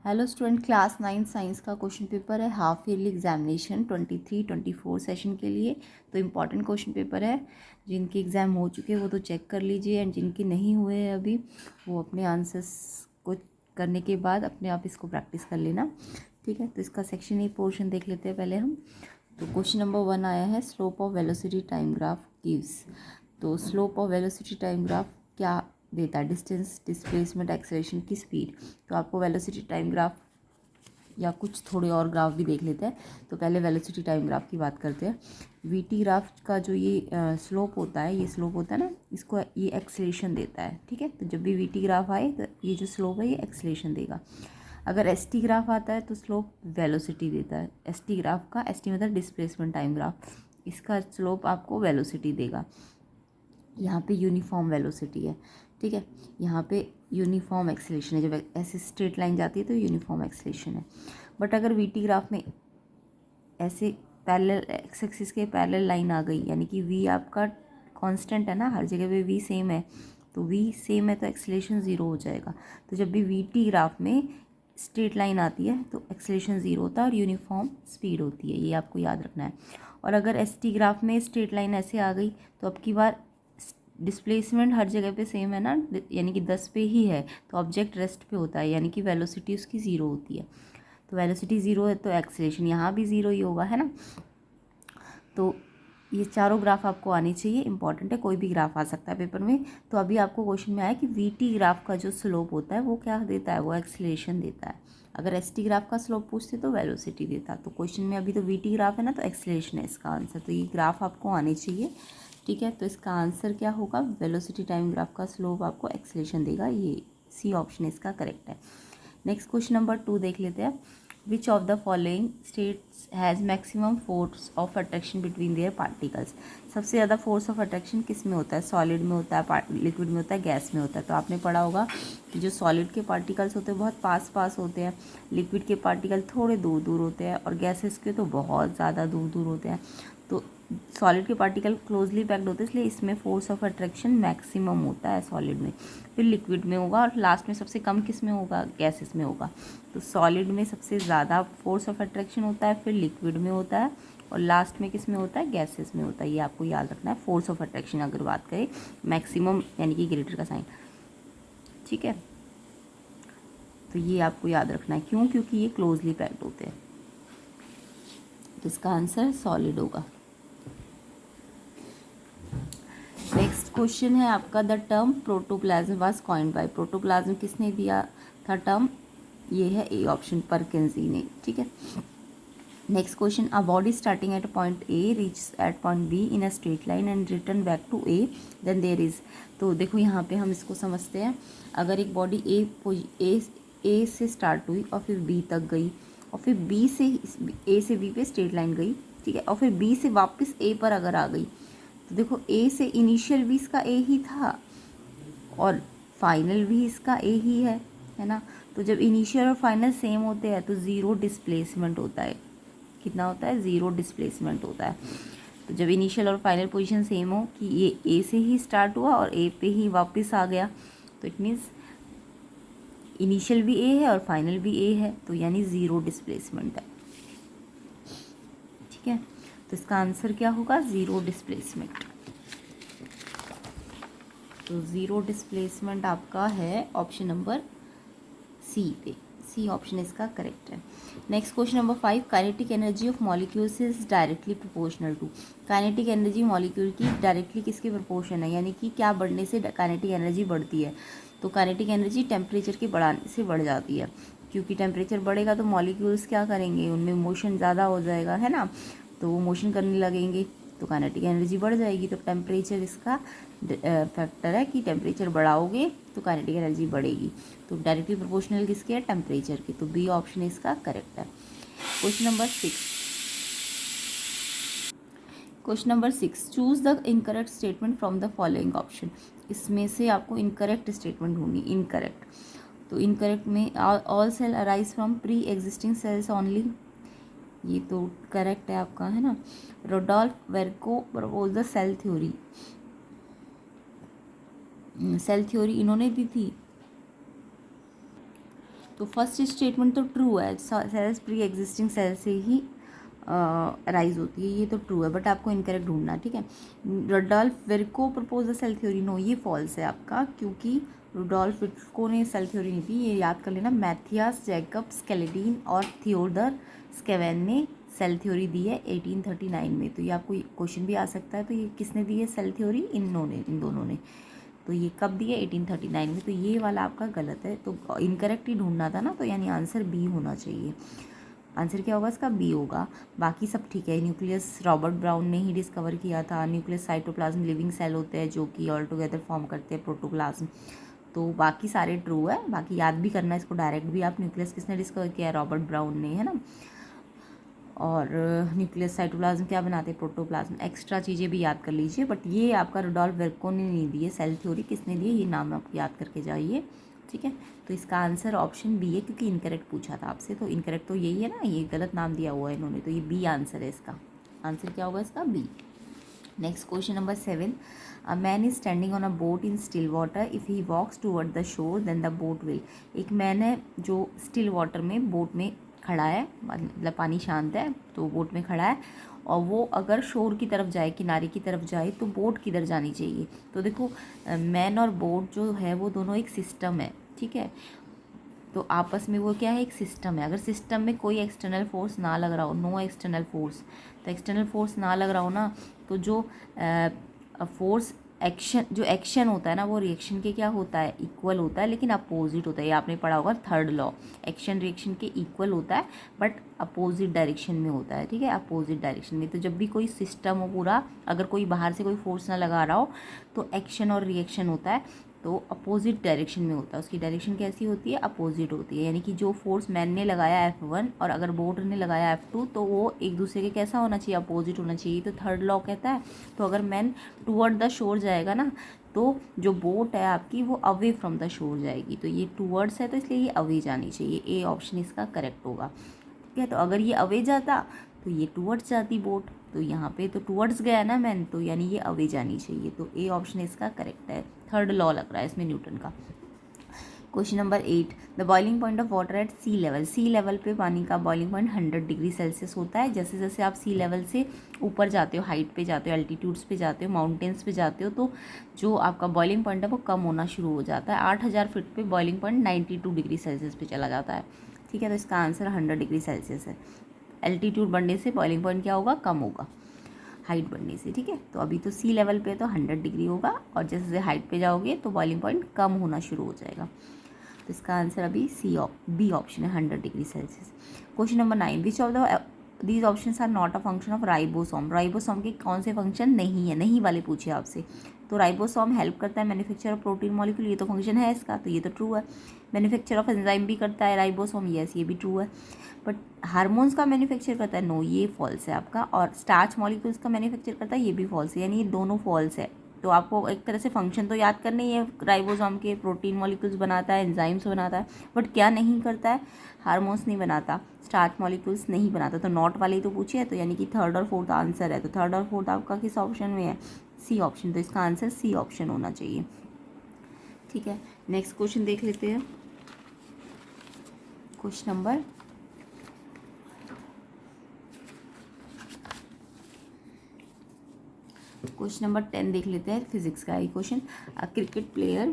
Hello student, class 9 science का question paper है half yearly examination 23-24 session के लिए। तो इम्पॉर्टेंट क्वेश्चन पेपर है। जिनके एग्ज़ाम हो चुके हैं वो तो चेक कर लीजिए, एंड जिनके नहीं हुए हैं अभी वो अपने आंसर्स को करने के बाद अपने आप इसको प्रैक्टिस कर लेना, ठीक है। तो इसका सेक्शन ए पोर्शन देख लेते हैं पहले हम। तो क्वेश्चन नंबर 1 आया है, slope of velocity time graph gives. तो slope of velocity time graph क्या देता है? डिस्टेंस, डिस्प्लेसमेंट, एक्सेलरेशन की स्पीड। तो आपको वेलोसिटी टाइम ग्राफ या कुछ थोड़े और ग्राफ भी देख लेते हैं। तो पहले वेलोसिटी टाइम ग्राफ की बात करते हैं। वीटी ग्राफ का जो ये स्लोप होता है, ये स्लोप होता है ना, इसको ये एक्सेलरेशन देता है, ठीक है। तो जब भी वीटी ग्राफ आए तो ये जो स्लोप है ये एक्सेलरेशन देगा। अगर एस टी ग्राफ आता है तो स्लोप वेलोसिटी देता है। एस टी ग्राफ का, एस टी मतलब डिस्प्लेसमेंट टाइम ग्राफ, इसका स्लोप आपको वेलोसिटी देगा। यहाँ पे यूनिफॉर्म वेलोसिटी है, ठीक है। यहाँ पे यूनिफॉर्म एक्सेलरेशन है। जब ऐसे स्ट्रेट लाइन जाती है तो यूनिफॉर्म एक्सेलरेशन है। बट अगर वीटी ग्राफ में ऐसे पैरेलल एक्स एक्सिस के पैरेलल लाइन आ गई, यानी कि वी आपका कांस्टेंट है ना, हर जगह पे वी सेम है, तो वी सेम है तो एक्सेलरेशन ज़ीरो हो जाएगा। तो जब भी वीटी ग्राफ में स्ट्रेट लाइन आती है तो एक्सेलरेशन ज़ीरो होता है और यूनिफॉर्म स्पीड होती है, ये आपको याद रखना है। और अगर एस टी ग्राफ में स्ट्रेट लाइन ऐसे आ गई तो अब की बार डिस्प्लेसमेंट हर जगह पे सेम है ना, यानी कि 10 पे ही है, तो ऑब्जेक्ट रेस्ट पे होता है, यानी कि वेलोसिटी उसकी ज़ीरो होती है। तो वेलोसिटी ज़ीरो है तो एक्सेलरेशन यहाँ भी ज़ीरो ही होगा, है ना। तो ये चारों ग्राफ आपको आनी चाहिए, इंपॉर्टेंट है, कोई भी ग्राफ आ सकता है पेपर में। तो अभी आपको क्वेश्चन में आया कि वीटी ग्राफ का जो स्लोप होता है वो क्या देता है, वो एक्सेलरेशन देता है। अगर एस टी ग्राफ का स्लोप पूछते तो वेलोसिटी देता। तो क्वेश्चन में अभी तो वीटी ग्राफ है ना, तो एक्सेलरेशन है इसका आंसर। तो ये ग्राफ आपको आने चाहिए, ठीक है। तो इसका आंसर क्या होगा? वेलोसिटी टाइम ग्राफ का स्लोप आपको एक्सेलरेशन देगा। ये सी ऑप्शन इसका करेक्ट है। नेक्स्ट क्वेश्चन नंबर 2 देख लेते हैं। विच of the following states has maximum force of attraction between their particles. सबसे ज़्यादा फोर्स ऑफ अट्रैक्शन किस में होता है? सॉलिड में होता है, लिक्विड में होता है, गैस में होता है। तो आपने पढ़ा होगा कि जो सॉलिड के पार्टिकल्स होते हैं बहुत पास पास होते हैं, लिक्विड के पार्टिकल थोड़े दूर दूर होते हैं, और गैसेस के तो बहुत ज़्यादा दूर दूर होते हैं। तो सॉलिड के पार्टिकल क्लोजली पैक्ड होते हैं, इसलिए इसमें फोर्स ऑफ अट्रैक्शन मैक्सिमम होता है सॉलिड में, फिर लिक्विड में होगा, और लास्ट में सबसे कम किस में होगा? गैसेस में होगा। तो सॉलिड में सबसे ज़्यादा फोर्स ऑफ अट्रैक्शन होता है, फिर लिक्विड में होता है, और लास्ट में किस में होता है? गैसेस में होता है। ये आपको याद रखना है। फोर्स ऑफ अट्रैक्शन अगर बात करें, मैक्सिमम यानी कि ग्रेटर का साइन, ठीक है। तो ये आपको याद रखना है। क्यों? क्योंकि ये क्लोजली पैक्ड होते हैं। तो इसका आंसर सॉलिड होगा। नेक्स्ट क्वेश्चन है आपका, the term protoplasm was coined bye. Protoplasm किसने दिया था टर्म? ये है ए ऑप्शन, परकिंजी ने, ठीक है। Next question, a body starting at point A reach at point B in a straight line and return back to A, then there is. तो देखो यहाँ पे हम इसको समझते हैं। अगर एक बॉडी ए से स्टार्ट हुई और फिर बी तक गई, और फिर ए से बी पे स्ट्रेट लाइन गई, ठीक है, और फिर बी से वापस ए पर अगर आ गई, तो देखो ए से इनिशियल भी इसका ए ही था और फाइनल भी इसका ए ही है ना। तो जब इनिशियल और फाइनल सेम होते हैं तो ज़ीरो डिस्प्लेसमेंट होता है। कितना होता है? ज़ीरो डिस्प्लेसमेंट होता है। तो जब इनिशियल और फाइनल पोजीशन सेम हो, कि ये ए से ही स्टार्ट हुआ और ए पे ही वापस आ गया, तो इट मीन्स इनिशियल भी ए है और फाइनल भी ए है, तो यानी ज़ीरो डिस्प्लेसमेंट है, ठीक है। तो इसका आंसर क्या होगा? Zero displacement. तो ज़ीरो डिस्प्लेसमेंट आपका है ऑप्शन नंबर सी पे। सी ऑप्शन इसका करेक्ट है। Next question number 5, kinetic energy of molecules is directly proportional to. Kinetic energy molecule की डायरेक्टली किसके प्रोपोर्शन है, यानी कि क्या बढ़ने से काइनेटिक एनर्जी बढ़ती है? तो काइनेटिक एनर्जी टेम्परेचर के बढ़ाने से बढ़ जाती है, क्योंकि टेम्परेचर बढ़ेगा तो मॉलिक्यूल्स क्या करेंगे? उनमें मोशन ज़्यादा हो जाएगा, है ना, तो वो मोशन करने लगेंगे तो काइनेटिक एनर्जी बढ़ जाएगी। तो टेम्परेचर इसका फैक्टर है कि टेम्परेचर बढ़ाओगे तो काइनेटिक एनर्जी बढ़ेगी। तो डायरेक्टली प्रोपोर्शनल किसके है? टेम्परेचर के। तो बी ऑप्शन इसका करेक्ट है। Question number 6, question number 6, choose the incorrect statement from the following option. इसमें से आपको इनकरेक्ट स्टेटमेंट ढूंढनी। इनकरेक्ट, तो इनकरेक्ट में all cell arise from pre existing cells only, ये तो करेक्ट है आपका, है ना। Rudolf Virchow propose the cell theory. Cell theory इन्होंने दी थी, तो फर्स्ट स्टेटमेंट तो ट्रू है, सेल्स प्री एग्जिस्टिंग सेल से ही राइज होती है, ये तो ट्रू है, बट आपको इनकरेक्ट ढूंढना, ठीक है। Rudolf Virchow propose the cell theory, no ये फॉल्स है आपका, क्योंकि रुडोल्फ विर्को ने सेल थ्योरी नहीं दी, ये याद कर लेना। मैथियास, जैकब स्केलेडीन और थियोडर स्केवेन ने सेल थ्योरी दी है 1839 में। तो ये आपको क्वेश्चन भी आ सकता है, तो ये किसने दी है सेल थ्योरी? इन दोनों ने। तो ये कब दी है? 1839 में। तो ये वाला आपका गलत है, तो इनकरेक्ट ही ढूंढना था ना, तो यानी आंसर बी होना चाहिए। आंसर क्या होगा इसका? बी होगा। बाकी सब ठीक है। न्यूक्लियस रॉबर्ट ब्राउन ने ही डिस्कवर किया था। न्यूक्लियस साइटोप्लाज्म लिविंग सेल होते हैं जो कि ऑल टुगेदर फॉर्म करते हैं प्रोटोप्लाज्म। तो बाकी सारे ट्रू है। बाकी याद भी करना इसको डायरेक्ट भी, आप न्यूक्लियस किसने डिस्कवर किया है? रॉबर्ट ब्राउन ने, है ना। और न्यूक्लियस साइटोप्लाज्म क्या बनाते हैं? प्रोटोप्लाज्म। एक्स्ट्रा चीज़ें भी याद कर लीजिए, बट ये आपका रुडोल्फ विर्को ने नहीं दी है सेल थ्योरी। किसने दी है? ये नाम आप याद करके जाइए, ठीक है। तो इसका आंसर ऑप्शन बी है, क्योंकि इनकरेक्ट पूछा था आपसे, तो इनकरेक्ट तो यही है ना, ये गलत नाम दिया हुआ है इन्होंने, तो ये बी आंसर है इसका। आंसर क्या होगा इसका? B. Next question number 7, a man is standing on a boat in still water, if he walks toward the shore then the boat will. एक मैन है जो स्टिल वाटर में, बोट में खड़ा है, मतलब पानी शांत है तो बोट में खड़ा है, और वो अगर शोर की तरफ जाए, किनारे की तरफ जाए, तो बोट किधर जानी चाहिए? तो देखो, मैन और बोट जो है वो दोनों एक सिस्टम है, ठीक है। तो आपस में वो क्या है? एक सिस्टम है। अगर सिस्टम में कोई एक्सटर्नल फोर्स ना लग रहा हो, नो एक्सटर्नल फोर्स, तो एक्सटर्नल फोर्स ना लग रहा हो ना, तो जो फोर्स जो एक्शन होता है ना, वो रिएक्शन के क्या होता है? इक्वल होता है, लेकिन अपोजिट होता है। ये आपने पढ़ा होगा थर्ड लॉ, एक्शन रिएक्शन के इक्वल होता है, बट अपोजिट डायरेक्शन में होता है, ठीक है, अपोजिट डायरेक्शन में। तो जब भी कोई सिस्टम हो पूरा, अगर कोई बाहर से कोई फोर्स ना लगा रहा हो, तो एक्शन और रिएक्शन होता है तो अपोजिट डायरेक्शन में होता है। उसकी डायरेक्शन कैसी होती है? अपोजिट होती है। यानी कि जो फोर्स मैन ने लगाया F1 और अगर बोट ने लगाया F2, तो वो एक दूसरे के कैसा होना चाहिए? अपोजिट होना चाहिए। तो थर्ड लॉ कहता है। तो अगर मैन टूवर्ड द शोर जाएगा ना, तो जो बोट है आपकी वो अवे फ्रॉम द शोर जाएगी। तो ये टूवर्ड्स है, तो इसलिए ये अवे जानी चाहिए। ए ऑप्शन इसका करेक्ट होगा, ठीक है। तो अगर ये अवे जाता तो ये टूवर्ड्स जाती बोट, तो यहाँ पे तो टूवर्ड्स गया ना मैन, तो यानी ये अवे जानी चाहिए। तो ए ऑप्शन इसका करेक्ट है। थर्ड लॉ लग रहा है इसमें न्यूटन का। Question number 8, the boiling point of water at sea level. Sea level पे पानी का बॉइलिंग पॉइंट 100 डिग्री सेल्सियस होता है। जैसे जैसे आप सी लेवल से ऊपर जाते हो, हाइट पे जाते हो, एल्टीट्यूड्स पे जाते हो, माउंटेन्स पे जाते हो, तो जो आपका बॉइलिंग पॉइंट है वो कम होना शुरू हो जाता है। 8000 फीट पे बॉइलिंग पॉइंट 92 डिग्री सेल्सियस पे चला जाता है, ठीक है। तो इसका आंसर 100 डिग्री सेल्सियस है। एल्टीट्यूड बढ़ने से बॉइलिंग पॉइंट क्या होगा? कम होगा, हाइट बढ़ने से, ठीक है। तो अभी तो सी लेवल पे तो 100 डिग्री होगा, और जैसे जैसे हाइट पे जाओगे तो बॉइलिंग पॉइंट कम होना शुरू हो जाएगा। तो इसका आंसर अभी बी ऑप्शन है, 100 degree Celsius. Question number 9, which of the these options are not a function of ribosome. Ribosome के कौन से फंक्शन नहीं है? नहीं वाले पूछे आपसे। तो राइबोसोम हेल्प करता है मैन्युफैक्चर ऑफ प्रोटीन मॉलिक्यूल, ये तो फंक्शन है इसका, तो ये तो ट्रू है। मैन्युफैक्चर ऑफ एंजाइम भी करता है राइबोसोम, यस ये भी ट्रू है। बट हार्मोन्स का मैन्युफैक्चर करता है, नो ये फॉल्स है आपका। और स्टार्च मॉलिक्यूल्स का मैन्युफैक्चर करता है, ये भी फॉल्स है। यानी ये दोनों फॉल्स है। तो आपको एक तरह से फंक्शन तो याद करने ही है, राइबोसोम के प्रोटीन मॉलिक्यूल्स बनाता है, एंजाइम्स बनाता है, बट क्या नहीं करता है? हार्मोन्स नहीं बनाता, स्टार्च मॉलिक्यूल्स नहीं बनाता। तो नॉट वाले ही तो पूछे है, तो यानी कि थर्ड और फोर्थ आंसर है। तो थर्ड और फोर्थ आपका किस ऑप्शन में है? C option. तो इसका आंसर सी ऑप्शन होना चाहिए, ठीक है। नेक्स्ट क्वेश्चन देख लेते हैं। क्वेश्चन नंबर 10 देख लेते हैं, फिजिक्स का ही question. A cricket player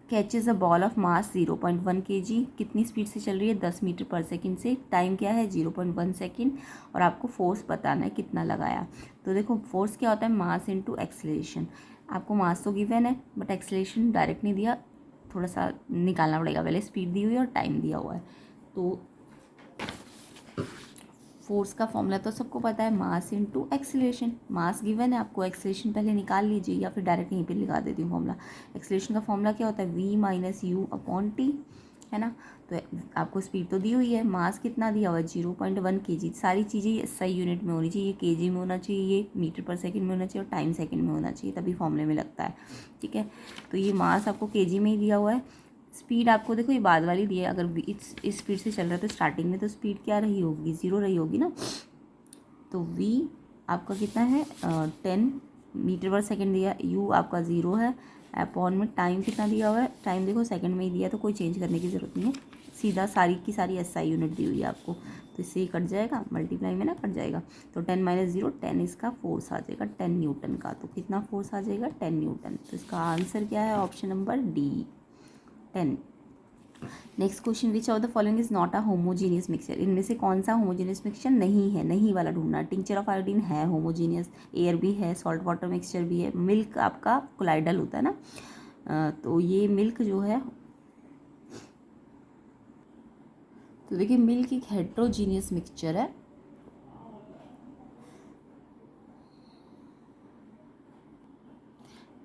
catches a ball of mass 0.1 kg, कितनी स्पीड से चल रही है? 10 मीटर पर सेकंड से। टाइम क्या है? 0.1 सेकंड। और आपको फोर्स बताना है कितना लगाया। तो देखो फोर्स क्या होता है? Mass into acceleration. आपको मास तो गिवन है, बट एक्सेलरेशन डायरेक्ट नहीं दिया, थोड़ा सा निकालना पड़ेगा। पहले स्पीड दी हुई है और टाइम दिया हुआ है। तो फोर्स का फॉर्मूला तो सबको पता है, mass into acceleration. Mass given है आपको, एक्सेलरेशन पहले निकाल लीजिए, या फिर डायरेक्ट यहीं पे लगा देती हूँ फॉर्मूला। एक्सेलरेशन का फॉर्मूला क्या होता है? v minus you upon T, है ना। तो आपको स्पीड तो दी हुई है, मास कितना दिया हुआ है? 0.1 kg। सारी चीज़ें सही यूनिट में होनी चाहिए, kg में होना चाहिए, ये मीटर पर सेकेंड में होना चाहिए, और टाइम सेकेंड में होना चाहिए, तभी फॉर्मूले में लगता है, ठीक है। तो ये मास आपको kg में ही दिया हुआ है। स्पीड आपको देखो ये बाद वाली दी है। अगर इस स्पीड से चल रहा है तो स्टार्टिंग में तो स्पीड क्या रही होगी? 0 रही होगी ना। तो v आपका कितना है? 10 मीटर पर सेकंड दिया। u आपका 0 है। अपॉन में टाइम कितना दिया हुआ है? टाइम देखो सेकंड में ही दिया, तो कोई चेंज करने की ज़रूरत नहीं है, सीधा सारी की सारी एसआई यूनिट दी हुई है आपको, तो इससे ही कट जाएगा, मल्टीप्लाई में ना कट जाएगा। तो 10 - 0 10 इसका फोर्स आ जाएगा 10 न्यूटन का। तो कितना फोर्स आ जाएगा 10 न्यूटन। तो इसका आंसर क्या है option number D 10। Next question, which of the following is not a homogeneous mixture. इनमें से कौन सा होमोजीनियस मिक्सचर नहीं है, नहीं वाला ढूंढना। टिंचर ऑफ आयोडीन है होमोजीनियस, एयर भी है, सॉल्ट वाटर मिक्सचर भी है, मिल्क आपका कोलाइडल होता है ना, तो ये मिल्क जो है, तो देखिए मिल्क एक हेट्रोजीनियस मिक्सचर है।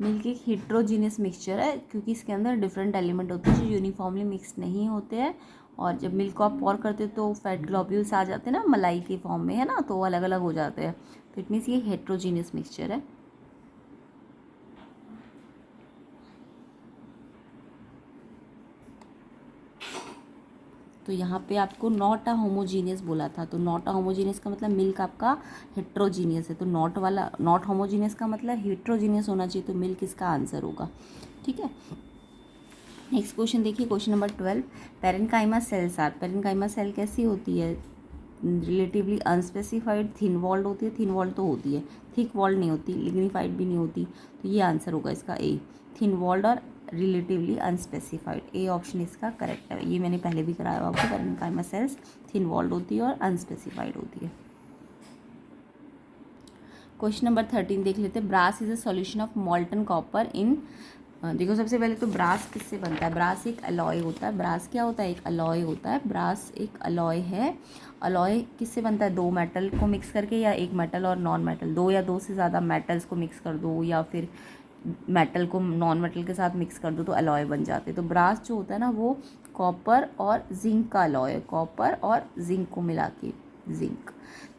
मिल्क एक हेट्रोजीनियस मिक्सचर है क्योंकि इसके अंदर डिफरेंट एलिमेंट होते हैं जो यूनिफॉर्मली मिक्स नहीं होते हैं, और जब मिल्क को आप पॉर करते हो तो फैट ग्लोब्यूल्स आ जाते हैं ना मलाई के फॉर्म में, है ना, तो वो अलग अलग हो जाते हैं। तो इट मीन्स ये हेट्रोजीनियस मिक्सचर है। तो यहाँ पे आपको नॉट अ होमोजीनियस बोला था, तो नॉट अ होमोजीनियस का मतलब मिल्क आपका हेट्रोजीनियस है, तो नॉट वाला, नॉट होमोजीनियस का मतलब हेट्रोजीनियस होना चाहिए, तो मिल्क इसका आंसर होगा। ठीक है, नेक्स्ट क्वेश्चन देखिए, question number 12। Parenchyma cells are, parenchyma cell कैसी होती है, रिलेटिवली अनस्पेसिफाइड, थिन वॉल्ड होती है, थिन वॉल्ड तो होती है, थिक वॉल्ड नहीं होती, लिग्निफाइड भी नहीं होती, तो ये आंसर होगा इसका ए, थिन वॉल्ड और रिलेटिवली अनस्पेसिफाइड। ए ऑप्शन इसका करेक्ट है, ये मैंने पहले भी कराया हुआ आपको। पेरेन्काइमा सेल्स थिन वॉल्ड होती है और अनस्पेसिफाइड होती है। क्वेश्चन नंबर 13 देख लेते हैं। Brass is a solution of molten copper in, देखो सबसे पहले तो ब्रास किससे बनता है, ब्रास एक अलॉय होता है। ब्रास क्या होता है, एक अलॉय होता है, ब्रास एक अलॉय है। अलॉय किससे बनता है, दो मेटल को मिक्स करके, या एक मेटल और नॉन मेटल, दो या दो से ज़्यादा मेटल्स को मिक्स कर दो, या फिर मेटल को नॉन मेटल के साथ मिक्स कर दो तो अलॉय बन जाते हैं। तो ब्रास जो होता है ना वो कॉपर और जिंक का अलॉय है, कॉपर और जिंक को मिला के जिंक।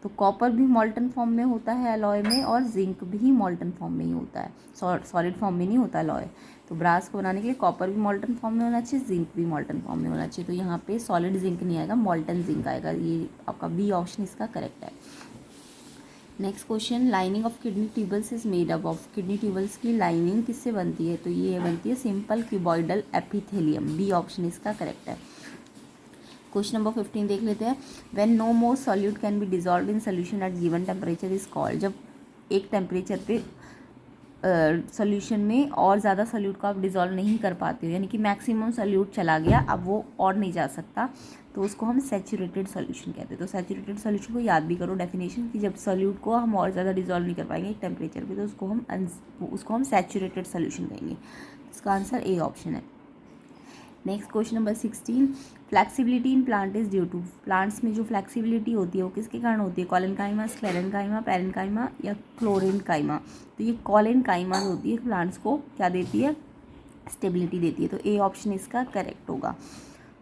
तो कॉपर भी मॉल्टन फॉर्म में होता है अलॉय में, और जिंक भी मॉल्टन फॉर्म में ही होता है, सॉलिड फॉर्म में नहीं होता अलॉय। तो ब्रास को बनाने के लिए कॉपर भी मॉल्टन फॉर्म में होना चाहिए, जिंक भी मॉल्टन फॉर्म में होना चाहिए। तो यहाँ पे सॉलिड जिंक नहीं आएगा, मॉल्टन जिंक आएगा। ये आपका बी ऑप्शन इसका करेक्ट है। Next question, lining of kidney tubules is made up of. Kidney tubules की लाइनिंग किससे बनती है, तो ये बनती है simple cuboidal epithelium, B option इसका करेक्ट है। क्वेश्चन नंबर 15 देख लेते हैं। When no more solute can be dissolve in solution at given temperature is called. जब एक टेम्परेचर पे सोल्यूशन में और ज़्यादा सोल्यूट को आप डिज़ोल्व नहीं कर पाते हो, यानी कि मैक्सिमम सोल्यूट चला गया, अब वो और नहीं जा सकता, तो उसको हम सैचुरेटेड सोल्यूशन कहते हैं। तो सैचुरेटेड सोल्यूशन को याद भी करो डेफिनेशन, कि जब सोल्यूट को हम और ज़्यादा डिज़ोल्व नहीं कर पाएंगे एक टेम्परेचर पे, तो उसको हम सैचुरेटेड सोल्यूशन कहेंगे। इसका आंसर ए ऑप्शन है। Next question number 16। Flexibility in plant is due to. Plants में जो फ्लैक्सिबिलिटी होती है वो किसके कारण होती है, कॉलेनकाइमा, स्क्लेरेनकाइमा, पेरेन्काइमा या क्लोरेनकाइमा। तो ये कॉलेनकाइमा जो होती है प्लांट्स को क्या देती है, स्टेबिलिटी देती है। तो ए ऑप्शन इसका करेक्ट होगा।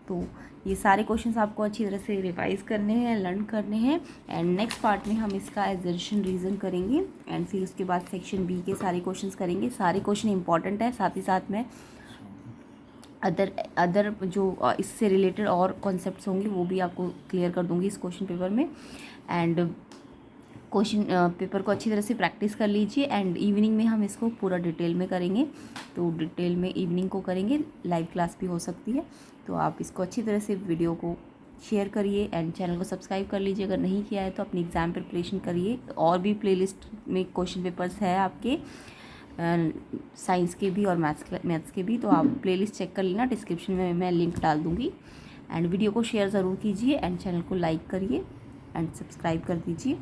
तो ये सारे क्वेश्चंस आपको अच्छी तरह से रिवाइज करने हैं, लर्न करने हैं, एंड नेक्स्ट पार्ट में हम इसका एजर्शन रीजन करेंगे, एंड फिर उसके बाद सेक्शन बी के सारे क्वेश्चंस करेंगे। सारे क्वेश्चन इंपॉर्टेंट है, साथ ही साथ में अदर जो इससे रिलेटेड और कॉन्सेप्ट्स होंगे वो भी आपको क्लियर कर दूंगी इस क्वेश्चन पेपर में। एंड क्वेश्चन पेपर को अच्छी तरह से प्रैक्टिस कर लीजिए, एंड इवनिंग में हम इसको पूरा डिटेल में करेंगे। तो डिटेल में इवनिंग को करेंगे, लाइव क्लास भी हो सकती है। तो आप इसको अच्छी तरह से वीडियो को शेयर करिए, एंड चैनल को सब्सक्राइब कर लीजिए अगर नहीं किया है तो। अपनी एग्ज़ाम प्रिपरेशन करिए, और भी प्लेलिस्ट में क्वेश्चन पेपर्स है आपके साइंस के भी और मैथ्स के भी, तो आप प्लेलिस्ट चेक कर लेना, डिस्क्रिप्शन में मैं लिंक डाल दूँगी। एंड वीडियो को शेयर ज़रूर कीजिए, एंड चैनल को लाइक करिए एंड सब्सक्राइब कर दीजिए।